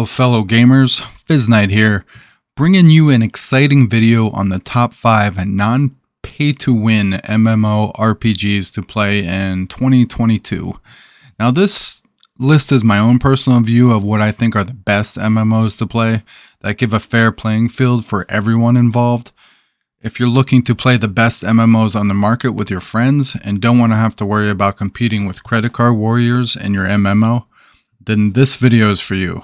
fellow gamers, Fizznight here, bringing you an exciting video on the top 5 non-pay-to-win MMORPGs to play in 2022. Now this list is my own personal view of what I think are the best MMOs to play that give a fair playing field for everyone involved. If you're looking to play the best MMOs on the market with your friends and don't want to have to worry about competing with credit card warriors in your MMO, then this video is for you.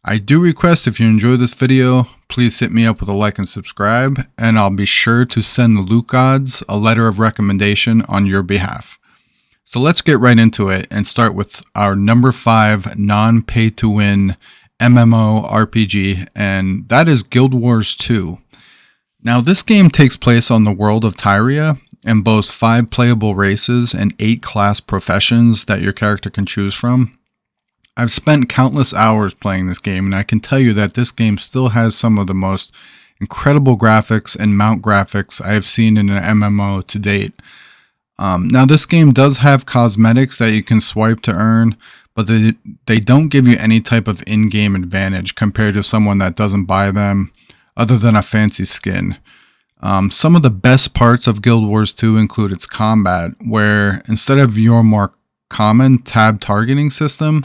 I do request if you enjoy this video, please hit me up with a like and subscribe, and I'll be sure to send the loot gods a letter of recommendation on your behalf. So let's get right into it and start with our number 5 non-pay-to-win MMORPG, and that is Guild Wars 2. Now this game takes place on the world of Tyria and boasts 5 playable races and 8 class professions that your character can choose from. I've spent countless hours playing this game, and I can tell you that this game still has some of the most incredible graphics and mount graphics I have seen in an MMO to date. Now this game does have cosmetics that you can swipe to earn, but they don't give you any type of in-game advantage compared to someone that doesn't buy them, other than a fancy skin. Some of the best parts of Guild Wars 2 include its combat, where instead of your more common tab targeting system,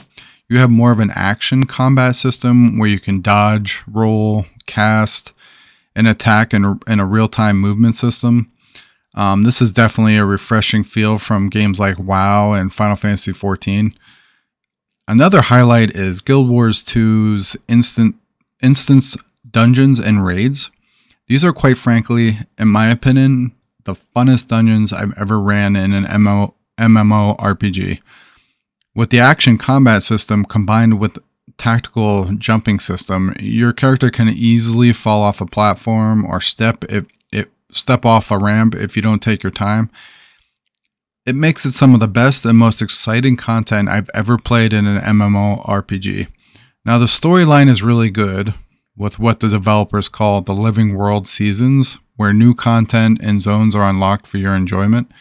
you have more of an action combat system where you can dodge, roll, cast, and attack in a real-time movement system. This is definitely a refreshing feel from games like WoW and Final Fantasy XIV. Another highlight is Guild Wars 2's instance dungeons and raids. These are quite frankly, in my opinion, the funnest dungeons I've ever ran in an MMORPG. With the action combat system combined with tactical jumping system, your character can easily fall off a platform or step off a ramp if you don't take your time. It makes it some of the best and most exciting content I've ever played in an MMORPG. Now the storyline is really good, with what the developers call the Living World Seasons, where new content and zones are unlocked for your enjoyment.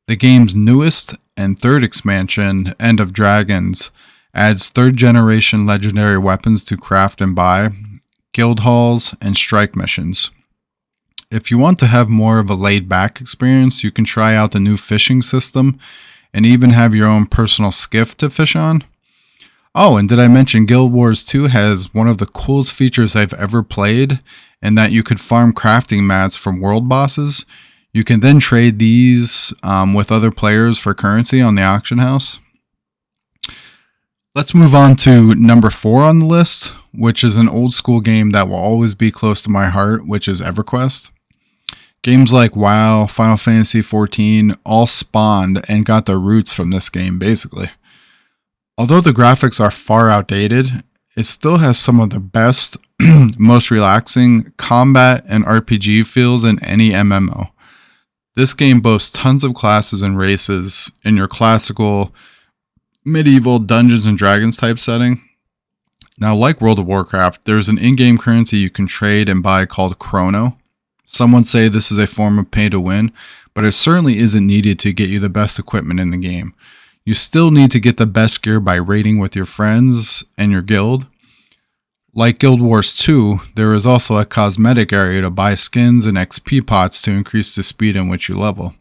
The game's newest and third expansion, End of Dragons, adds third-generation legendary weapons to craft and buy, guild halls, and strike missions. If you want to have more of a laid-back experience, you can try out the new fishing system and even have your own personal skiff to fish on. Oh, and did I mention Guild Wars 2 has one of the coolest features I've ever played, in that you could farm crafting mats from world bosses. You can then trade these with other players for currency on the auction house. Let's move on to number 4 on the list, which is an old school game that will always be close to my heart, which is EverQuest. Games like WoW, Final Fantasy XIV all spawned and got their roots from this game basically. Although the graphics are far outdated, it still has some of the best, most relaxing combat and RPG feels in any MMO. This game boasts tons of classes and races in your classical, medieval Dungeons and Dragons type setting. Now, like World of Warcraft, there's an in-game currency you can trade and buy called Chrono. Some would say this is a form of pay to win, but it certainly isn't needed to get you the best equipment in the game. You still need to get the best gear by raiding with your friends and your guild. Like Guild Wars 2, there is also a cosmetic area to buy skins and XP pots to increase the speed in which you level.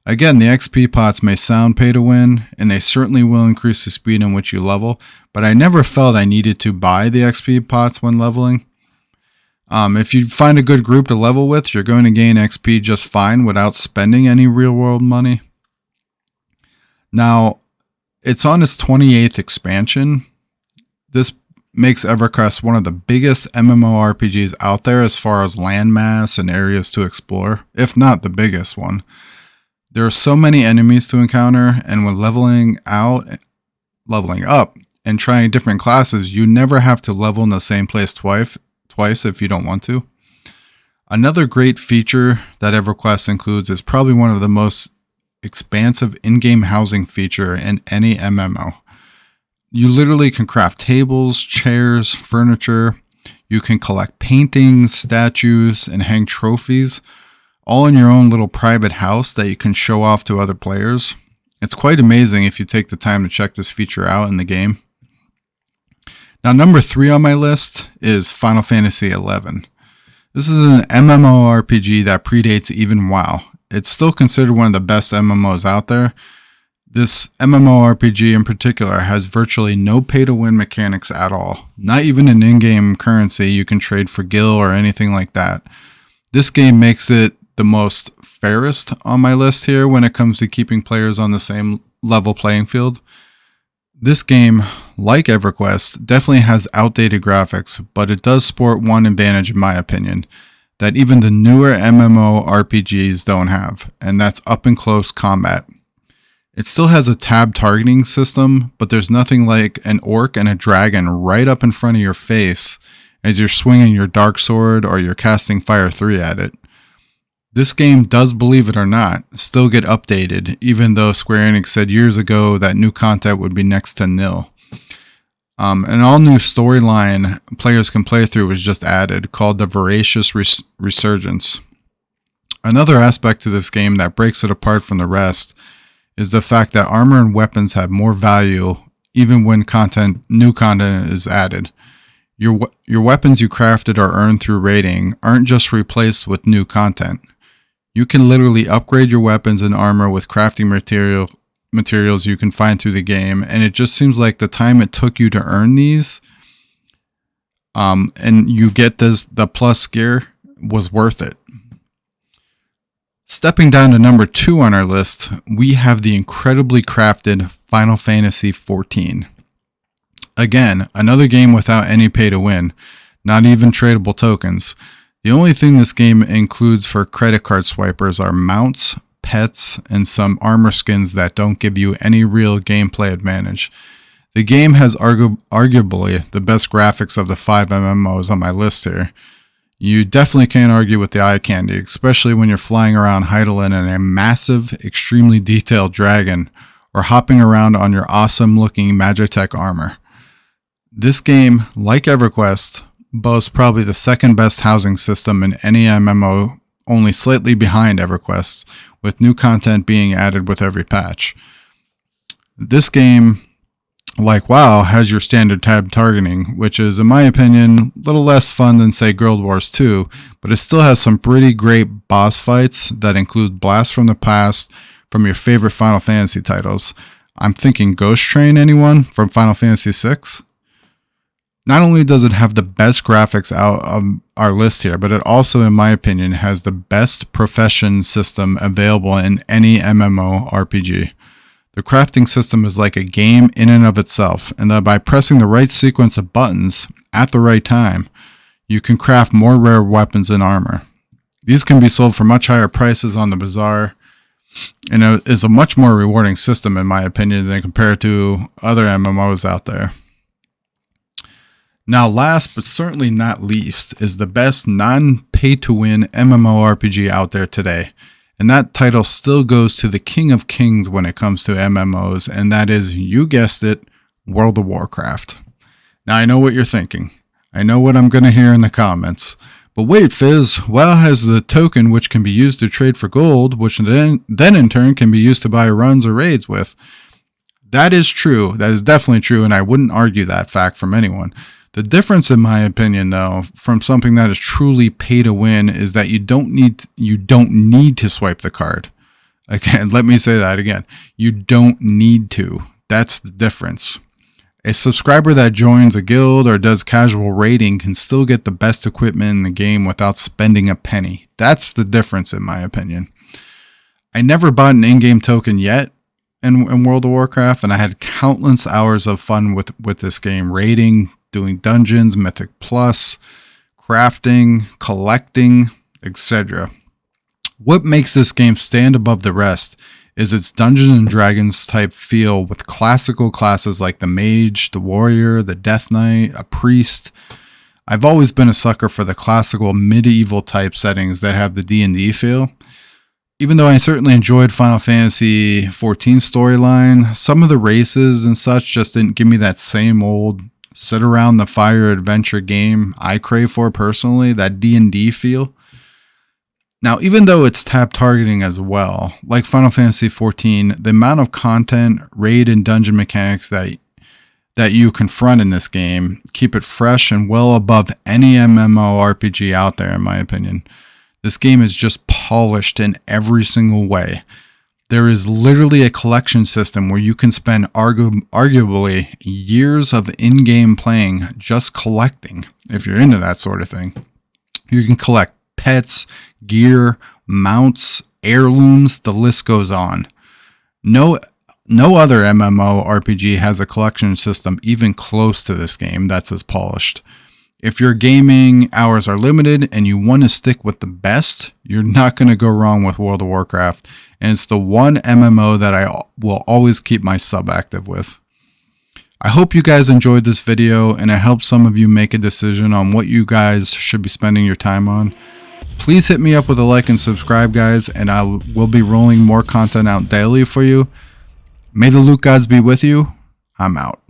Again, the XP pots may sound pay to win, and they certainly will increase the speed in which you level, but I never felt I needed to buy the XP pots when leveling. If you find a good group to level with, you're going to gain XP just fine without spending any real world money. Now, it's on its 28th expansion. This makes EverQuest one of the biggest MMORPGs out there as far as landmass and areas to explore, if not the biggest one. There are so many enemies to encounter, and when leveling up, and trying different classes, you never have to level in the same place twice if you don't want to. Another great feature that EverQuest includes is probably one of the most expansive in-game housing feature in any MMO. You literally can craft tables, chairs, furniture. You can collect paintings, statues, and hang trophies, all in your own little private house that you can show off to other players. It's quite amazing if you take the time to check this feature out in the game. Now, number 3 on my list is Final Fantasy XI. This is an MMORPG that predates even WoW. It's still considered one of the best MMOs out there. This MMORPG in particular has virtually no pay-to-win mechanics at all. Not even an in-game currency you can trade for gil or anything like that. This game makes it the most fairest on my list here when it comes to keeping players on the same level playing field. This game, like EverQuest, definitely has outdated graphics, but it does sport one advantage in my opinion that even the newer MMORPGs don't have, and that's up-and-close combat. It still has a tab targeting system, but there's nothing like an orc and a dragon right up in front of your face as you're swinging your dark sword or you're casting Fire 3 at it. This game does, believe it or not, still get updated, even though Square Enix said years ago that new content would be next to nil. An all-new storyline players can play through was just added, called the Voracious Resurgence. Another aspect to this game that breaks it apart from the rest is the fact that armor and weapons have more value even when new content is added. Your weapons you crafted or earned through raiding aren't just replaced with new content. You can literally upgrade your weapons and armor with crafting materials you can find through the game, and it just seems like the time it took you to earn these and you get the plus gear was worth it. Stepping down to number 2 on our list, we have the incredibly crafted Final Fantasy XIV. Again, another game without any pay to win, not even tradable tokens. The only thing this game includes for credit card swipers are mounts, pets, and some armor skins that don't give you any real gameplay advantage. The game has arguably the best graphics of the 5 MMOs on my list here. You definitely can't argue with the eye candy, especially when you're flying around Heidelin in a massive, extremely detailed dragon, or hopping around on your awesome-looking Magitech armor. This game, like EverQuest, boasts probably the second best housing system in any MMO, only slightly behind EverQuest's, with new content being added with every patch. This game, like WoW, has your standard tab targeting, which is, in my opinion, a little less fun than, say, Guild Wars 2, but it still has some pretty great boss fights that include blasts from the past from your favorite Final Fantasy titles. I'm thinking Ghost Train, anyone, from Final Fantasy VI? Not only does it have the best graphics out of our list here, but it also, in my opinion, has the best profession system available in any MMORPG. The crafting system is like a game in and of itself, and that by pressing the right sequence of buttons at the right time, you can craft more rare weapons and armor. These can be sold for much higher prices on the bazaar, and it is a much more rewarding system, in my opinion, than compared to other MMOs out there. Now, last but certainly not least is the best non-pay-to-win MMORPG out there today. And that title still goes to the King of Kings when it comes to MMOs, and that is, you guessed it, World of Warcraft. Now, I know what you're thinking. I know what I'm going to hear in the comments. But wait, Fizz, WoW has the token which can be used to trade for gold, which then in turn can be used to buy runs or raids with. That is true. That is definitely true, and I wouldn't argue that fact from anyone. The difference, in my opinion, though, from something that is truly pay to win is that you don't need to swipe the card. Again, let me say that again. You don't need to. That's the difference. A subscriber that joins a guild or does casual raiding can still get the best equipment in the game without spending a penny. That's the difference, in my opinion. I never bought an in-game token yet in World of Warcraft, and I had countless hours of fun with this game, raiding, doing dungeons, Mythic Plus, crafting, collecting, etc. What makes this game stand above the rest is its Dungeons and Dragons type feel with classical classes like the Mage, the Warrior, the Death Knight, a Priest. I've always been a sucker for the classical medieval type settings that have the D&D feel. Even though I certainly enjoyed Final Fantasy XIV storyline, some of the races and such just didn't give me that same old sit around the fire adventure game I crave for personally, that D&D feel. Now, even though it's tab targeting as well, like Final Fantasy XIV, the amount of content, raid, and dungeon mechanics that that you confront in this game keep it fresh and well above any MMORPG out there, in my opinion. This game is just polished in every single way. There is literally a collection system where you can spend arguably years of in-game playing just collecting, if you're into that sort of thing. You can collect pets, gear, mounts, heirlooms, the list goes on. No other MMORPG has a collection system even close to this game that's as polished. If your gaming hours are limited and you want to stick with the best, you're not going to go wrong with World of Warcraft. And it's the one MMO that I will always keep my sub active with. I hope you guys enjoyed this video and it helped some of you make a decision on what you guys should be spending your time on. Please hit me up with a like and subscribe, guys, and I will be rolling more content out daily for you. May the loot gods be with you. I'm out.